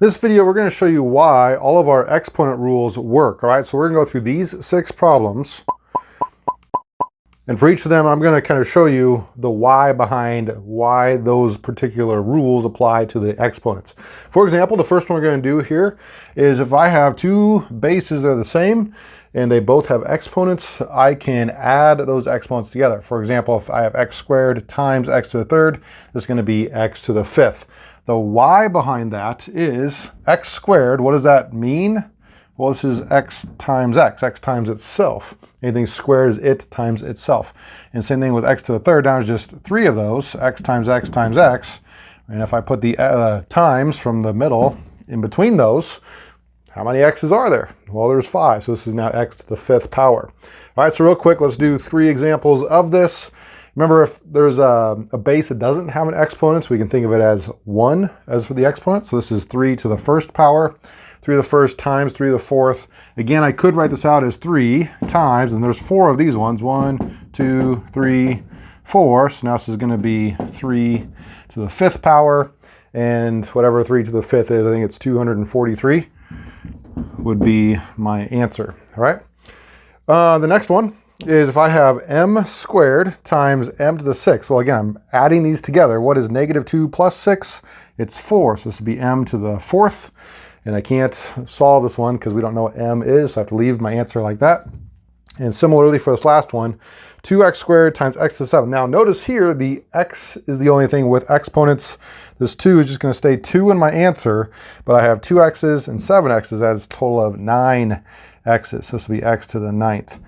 This video, we're going to show you why all of our exponent rules work. All right, so we're going to go through these 6 problems. And for each of them, I'm going to kind of show you the why behind why those particular rules apply to the exponents. For example, the first one we're going to do here is if I have 2 bases that are the same and they both have exponents, I can add those exponents together. For example, if I have x squared times x to the third, this is going to be x to the fifth. The why behind that is x squared. What does that mean? Well, this is x times itself. Anything squared is it times itself. And same thing with x to the third, now it's just 3 of those, x times x times x. And if I put the times from the middle in between those, how many x's are there? Well, there's 5, so this is now x to the 5th power. All right, so real quick, let's do 3 examples of this. Remember, if there's a base that doesn't have an exponent, we can think of it as 1 as for the exponent. So this is 3 to the 1st power, 3 to the 1st times 3 to the 4th. Again, I could write this out as 3 times, and there's 4 of these ones. 1, 2, 3, 4. So now this is going to be 3 to the 5th power, and whatever 3 to the 5th is, I think it's 243 would be my answer. All right. The next one is if I have m squared times m to the 6th. Well, again, I'm adding these together. What is negative 2 plus 6? It's 4. So this would be m to the 4th. And I can't solve this one because we don't know what m is, so I have to leave my answer like that. And similarly for this last one, 2x squared times x to the 7th. Now notice here, the x is the only thing with exponents. This 2 is just going to stay 2 in my answer, but I have 2 x's and 7 x's. That's a total of 9 x's. So this will be x to the 9th.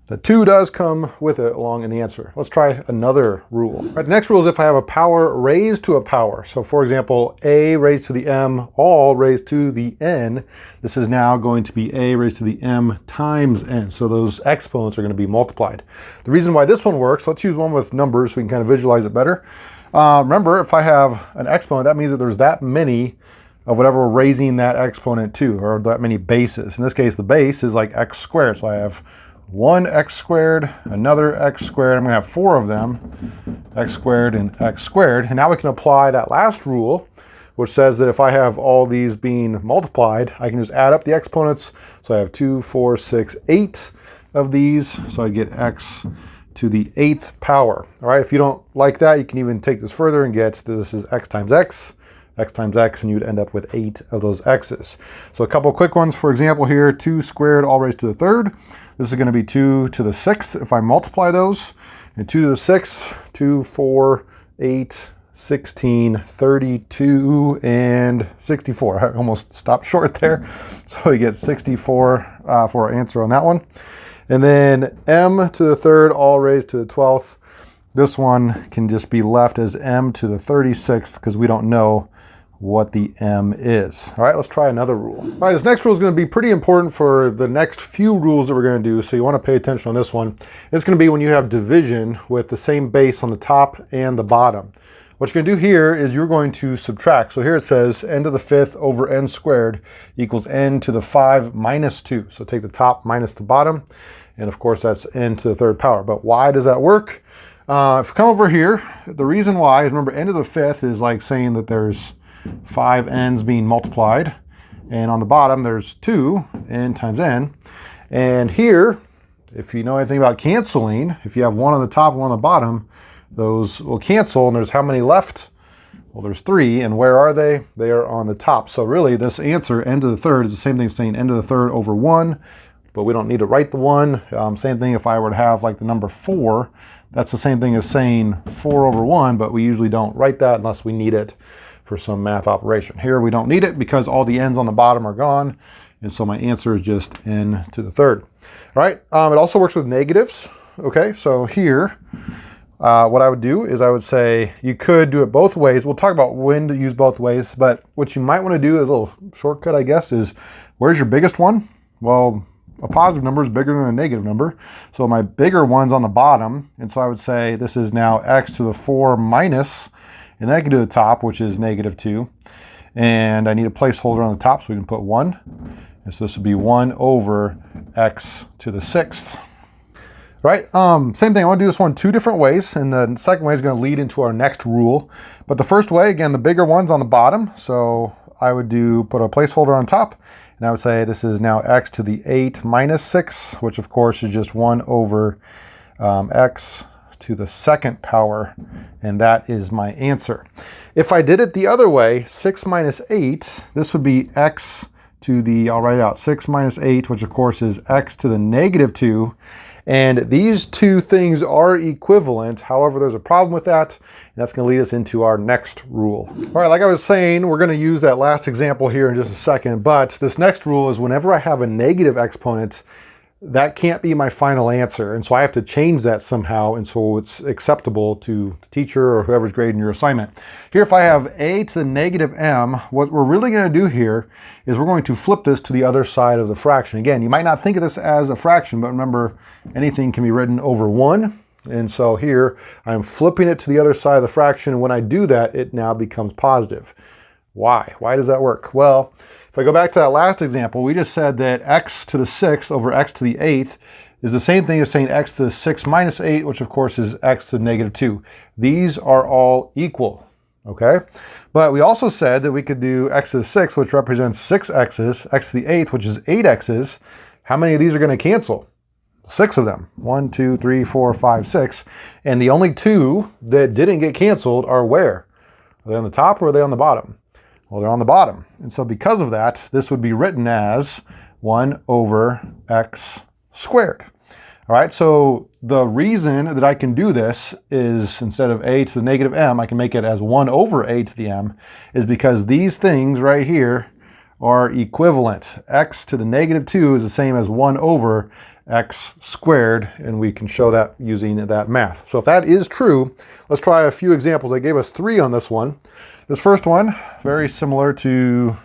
The 2 does come with it along in the answer. Let's try another rule. All right, the next rule is if I have a power raised to a power. So for example, a raised to the m, all raised to the n. This is now going to be a raised to the m times n. So those exponents are going to be multiplied. The reason why this one works, let's use one with numbers so we can kind of visualize it better. Remember, if I have an exponent, that means that there's that many of whatever we're raising that exponent to, or that many bases. In this case, the base is like x squared. So I have 1 x squared, another x squared. I'm going to have 4 of them, x squared and x squared. And now we can apply that last rule, which says that if I have all these being multiplied, I can just add up the exponents. So I have 2, 4, 6, 8 of these. So I get x to the 8th power. All right, if you don't like that, you can even take this further and get this is x times x, and you'd end up with 8 of those x's. So a couple quick ones, for example here, 2 squared all raised to the 3rd. This is going to be 2 to the 6th if I multiply those. And 2 to the 6th, 2, 4, 8, 16, 32, and 64. I almost stopped short there. So we get 64 for our answer on that one. And then m to the 3rd all raised to the 12th. This one can just be left as m to the 36th because we don't know what the m is. All right, let's try another rule. All right, this next rule is going to be pretty important for the next few rules that we're going to do, so you want to pay attention on this one. It's going to be when you have division with the same base on the top and the bottom. What you're going to do here is you're going to subtract. So here it says n to the 5th over n squared equals n to the 5 minus 2. So take the top minus the bottom, and of course that's n to the 3rd power. But why does that work? If you come over here, the reason why is, remember, n to the 5th is like saying that there's 5 n's being multiplied, and on the bottom there's 2 n times n. And here, if you know anything about canceling, if you have one on the top and one on the bottom, those will cancel, and there's how many left? Well, there's 3, and where are they? They are on the top. So really this answer, n to the 3rd, is the same thing as saying n to the 3rd over 1, but we don't need to write the 1. Same thing if I were to have like the number 4, that's the same thing as saying 4 over 1, but we usually don't write that unless we need it for some math operation. Here we don't need it because all the n's on the bottom are gone, and so my answer is just n to the 3rd. All right, it also works with negatives. Okay, so here, what I would do is I would say you could do it both ways. We'll talk about when to use both ways, but what you might want to do as a little shortcut, I guess, is where's your biggest one? Well, a positive number is bigger than a negative number. So my bigger one's on the bottom, and so I would say this is now x to the 4 minus, and then I can do the top, which is negative 2. And I need a placeholder on the top, so we can put 1. And so this would be 1 over x to the 6th. Right? Same thing, I want to do this one 2 different ways, and the second way is going to lead into our next rule. But the first way, again, the bigger one's on the bottom, so I would put a placeholder on top, and I would say this is now x to the 8 minus 6, which of course is just 1 over x to the second power, and that is my answer. If I did it the other way, 6 minus 8, this would be x to the, I'll write it out, 6 minus 8, which of course is x to the negative 2. And these two things are equivalent. However, there's a problem with that, and that's going to lead us into our next rule. All right, like I was saying, we're going to use that last example here in just a second, but this next rule is whenever I have a negative exponent, that can't be my final answer. And so I have to change that somehow, and so it's acceptable to the teacher or whoever's grading your assignment. Here, if I have a to the negative m, what we're really going to do here is we're going to flip this to the other side of the fraction. Again, you might not think of this as a fraction, but remember, anything can be written over 1. And so here, I'm flipping it to the other side of the fraction, and when I do that, it now becomes positive. Why? Why does that work? Well, if I go back to that last example, we just said that x to the 6th over x to the 8th is the same thing as saying x to the 6 minus 8, which of course is x to the negative 2. These are all equal, okay? But we also said that we could do x to the 6th, which represents 6 x's, x to the 8th, which is 8 x's. How many of these are going to cancel? 6 of them. 1, 2, 3, 4, 5, 6. And the only 2 that didn't get canceled are where? Are they on the top or are they on the bottom? Well, they're on the bottom. And so because of that, this would be written as 1 over x squared. All right, so the reason that I can do this is instead of a to the negative m, I can make it as 1 over a to the m, is because these things right here are equivalent. X to the negative 2 is the same as 1 over x squared, and we can show that using that math. So if that is true, let's try a few examples. I gave us 3 on this one. This first one, very similar to,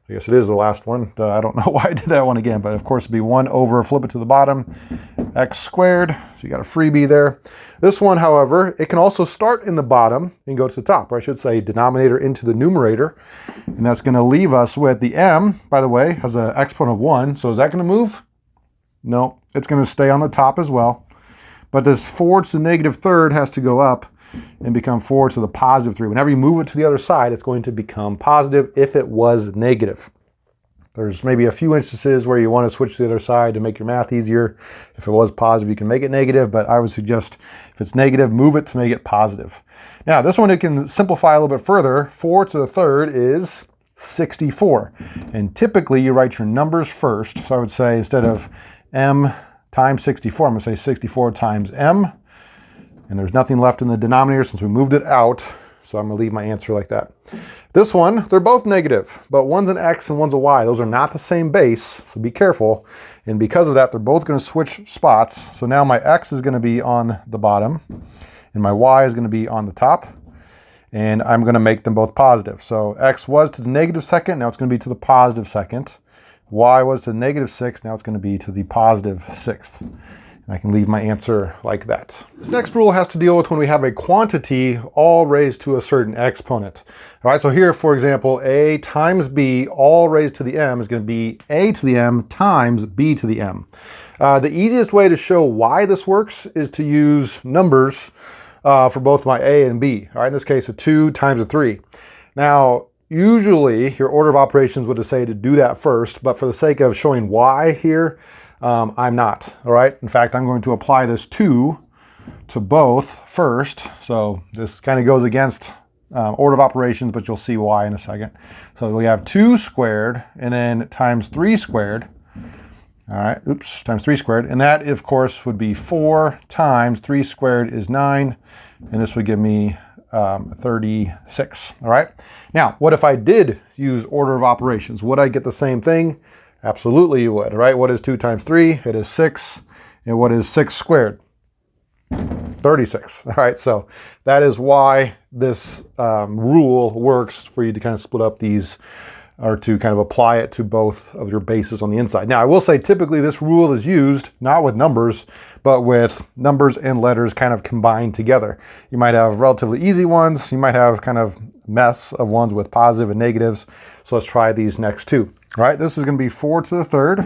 I guess it is the last one. I don't know why I did that one again, but of course it'd be 1 over, flip it to the bottom, x squared. So you got a freebie there. This one, however, it can also start in the bottom and go to the top, or I should say denominator into the numerator. And that's going to leave us with the m, by the way, has an exponent of 1. So is that going to move? No, it's going to stay on the top as well. But this 4 to the negative third has to go up and become 4 to the positive 3. Whenever you move it to the other side, it's going to become positive if it was negative. There's maybe a few instances where you want to switch to the other side to make your math easier. If it was positive, you can make it negative, but I would suggest if it's negative, move it to make it positive. Now, this one, it can simplify a little bit further. 4 to the third is 64. And typically, you write your numbers first. So I would say instead of m times 64, I'm going to say 64 times m. And there's nothing left in the denominator since we moved it out. So I'm going to leave my answer like that. This one, they're both negative, but one's an x and one's a y. Those are not the same base, so be careful. And because of that, they're both going to switch spots. So now my x is going to be on the bottom, and my y is going to be on the top. And I'm going to make them both positive. So x was to the negative second, now it's going to be to the positive second. Y was to the negative 6, now it's going to be to the positive 6th. I can leave my answer like that. This next rule has to deal with when we have a quantity all raised to a certain exponent. All right, so here, for example, a times b all raised to the m is going to be a to the m times b to the m. The easiest way to show why this works is to use numbers for both my a and b. All right, in this case, a 2 times a 3. Now, usually your order of operations would say to do that first, but for the sake of showing why here, I'm not, all right? In fact, I'm going to apply this 2 to both first. So this kind of goes against order of operations, but you'll see why in a second. So we have 2 squared and then times 3 squared. All right, oops, times 3 squared. And that, of course, would be 4 times 3 squared is 9. And this would give me 36, all right? Now, what if I did use order of operations? Would I get the same thing? Absolutely you would, right? What is 2 times 3? It is 6. And what is 6 squared? 36. All right, so that is why this rule works for you to kind of split up these, or to kind of apply it to both of your bases on the inside. Now, I will say typically this rule is used not with numbers, but with numbers and letters kind of combined together. You might have relatively easy ones. You might have kind of mess of ones with positive and negatives. So let's try these next two. All right, this is going to be 4 to the third.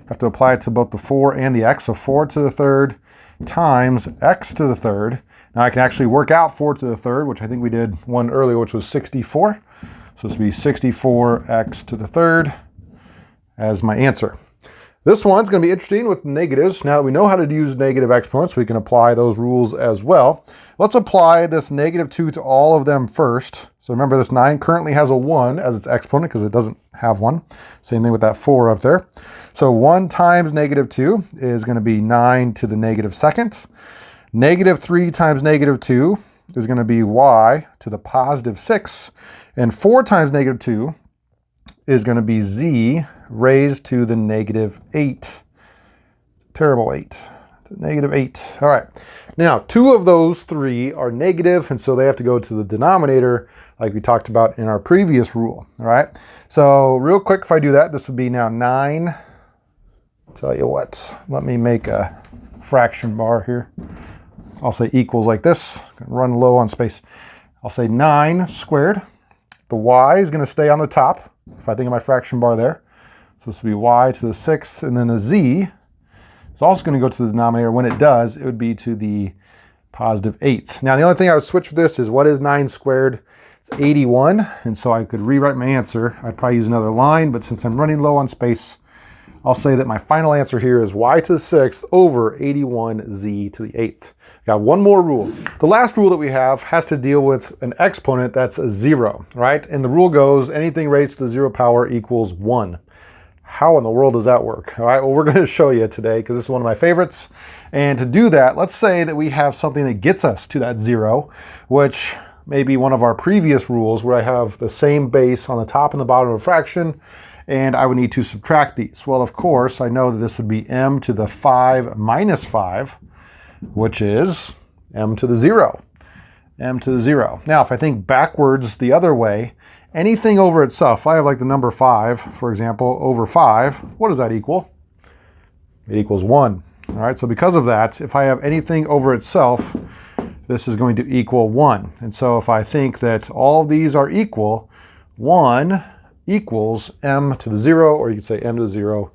Have to apply it to both the 4 and the x. So 4 to the third times x to the third. Now I can actually work out 4 to the third, which I think we did one earlier, which was 64. So this would be 64x to the third as my answer. This one's going to be interesting with negatives. Now that we know how to use negative exponents, we can apply those rules as well. Let's apply this -2 to all of them first. So remember, this 9 currently has a 1 as its exponent because it doesn't have one. Same thing with that 4 up there. So 1 times -2 is going to be 9 to the -2nd. -3 times -2 is going to be y to the +6. And 4 times -2 is going to be z raised to the -8. Terrible 8. -8. All right. Now, 2 of those 3 are negative, and so they have to go to the denominator like we talked about in our previous rule. All right. So real quick, if I do that, this would be now 9. Tell you what, let me make a fraction bar here. I'll say equals like this. Run low on space. I'll say 9 squared. The y is going to stay on the top, if I think of my fraction bar there. So this would be y to the 6th, and then the z is also going to go to the denominator. When it does, it would be to the +8th. Now, the only thing I would switch with this is what is 9 squared? It's 81, and so I could rewrite my answer. I'd probably use another line, but since I'm running low on space, I'll say that my final answer here is y to the 6th over 81z to the 8th. Got one more rule. The last rule that we have has to deal with an exponent that's a 0, right? And the rule goes, anything raised to the 0 power equals 1. How in the world does that work? All right, well, we're going to show you today because this is one of my favorites. And to do that, let's say that we have something that gets us to that 0, which may be one of our previous rules where I have the same base on the top and the bottom of a fraction, and I would need to subtract these. Well, of course, I know that this would be m to the 5 minus 5, which is m to the 0. M to the 0. Now, if I think backwards the other way, anything over itself, if I have like the number 5, for example, over 5, what does that equal? It equals 1. All right, so because of that, if I have anything over itself, this is going to equal 1. And so if I think that all of these are equal, 1 equals m to the 0, or you could say m to the 0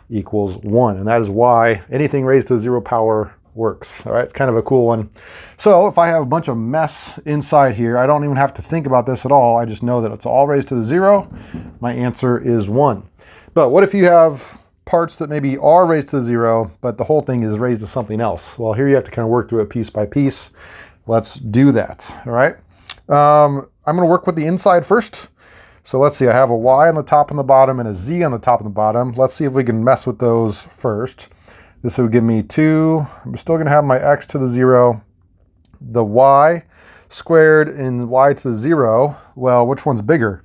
equals 1. And that is why anything raised to the 0 power works. All right, it's kind of a cool one. So if I have a bunch of mess inside here, I don't even have to think about this at all. I just know that it's all raised to the 0. My answer is 1. But what if you have parts that maybe are raised to the 0, but the whole thing is raised to something else? Well, here you have to kind of work through it piece by piece. Let's do that. All right. I'm going to work with the inside first. So let's see, I have a y on the top and the bottom and a z on the top and the bottom. Let's see if we can mess with those first. This would give me 2. I'm still going to have my x to the 0. The y squared and y to the 0. Well, which one's bigger?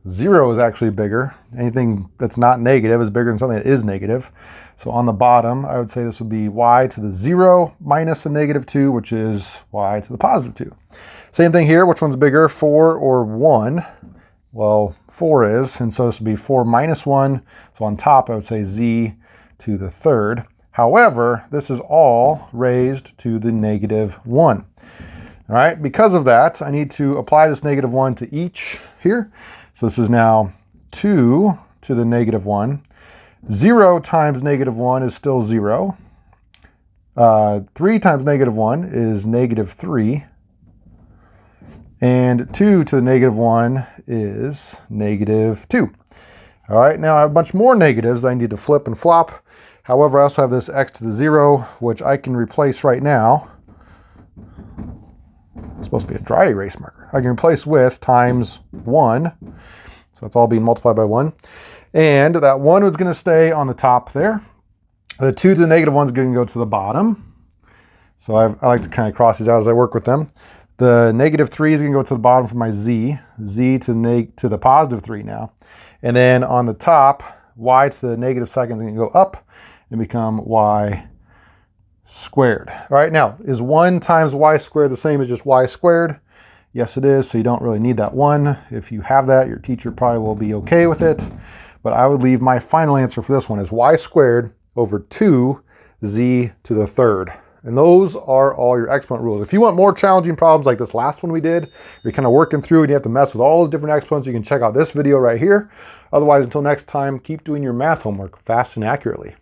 0 is actually bigger. Anything that's not negative is bigger than something that is negative. So on the bottom, I would say this would be y to the 0 minus a -2, which is y to the +2. Same thing here. Which one's bigger, 4 or 1? Well, 4 is, and so this would be 4 minus 1. So on top, I would say z to the 3rd. However, this is all raised to the -1. All right, because of that, I need to apply this -1 to each here. So this is now 2 to the -1. 0 times -1 is still 0. 3 times -1 is -3. And 2 to the -1 is -2. All right, now I have a bunch more negatives I need to flip and flop. However, I also have this x to the 0, which I can replace right now. It's supposed to be a dry erase marker. I can replace with times 1. So it's all being multiplied by 1. And that 1 is going to stay on the top there. The 2 to the -1 is going to go to the bottom. So I like to kind of cross these out as I work with them. The -3 is going to go to the bottom for my z. Z to the +3 now. And then on the top, y to the -2 is going to go up and become y squared. All right, now, is 1 times y squared the same as just y squared? Yes, it is, so you don't really need that 1. If you have that, your teacher probably will be okay with it. But I would leave my final answer for this one as y squared over 2z to the 3rd. And those are all your exponent rules. If you want more challenging problems like this last one we did, you're kind of working through and you have to mess with all those different exponents, you can check out this video right here. Otherwise, until next time, keep doing your math homework fast and accurately.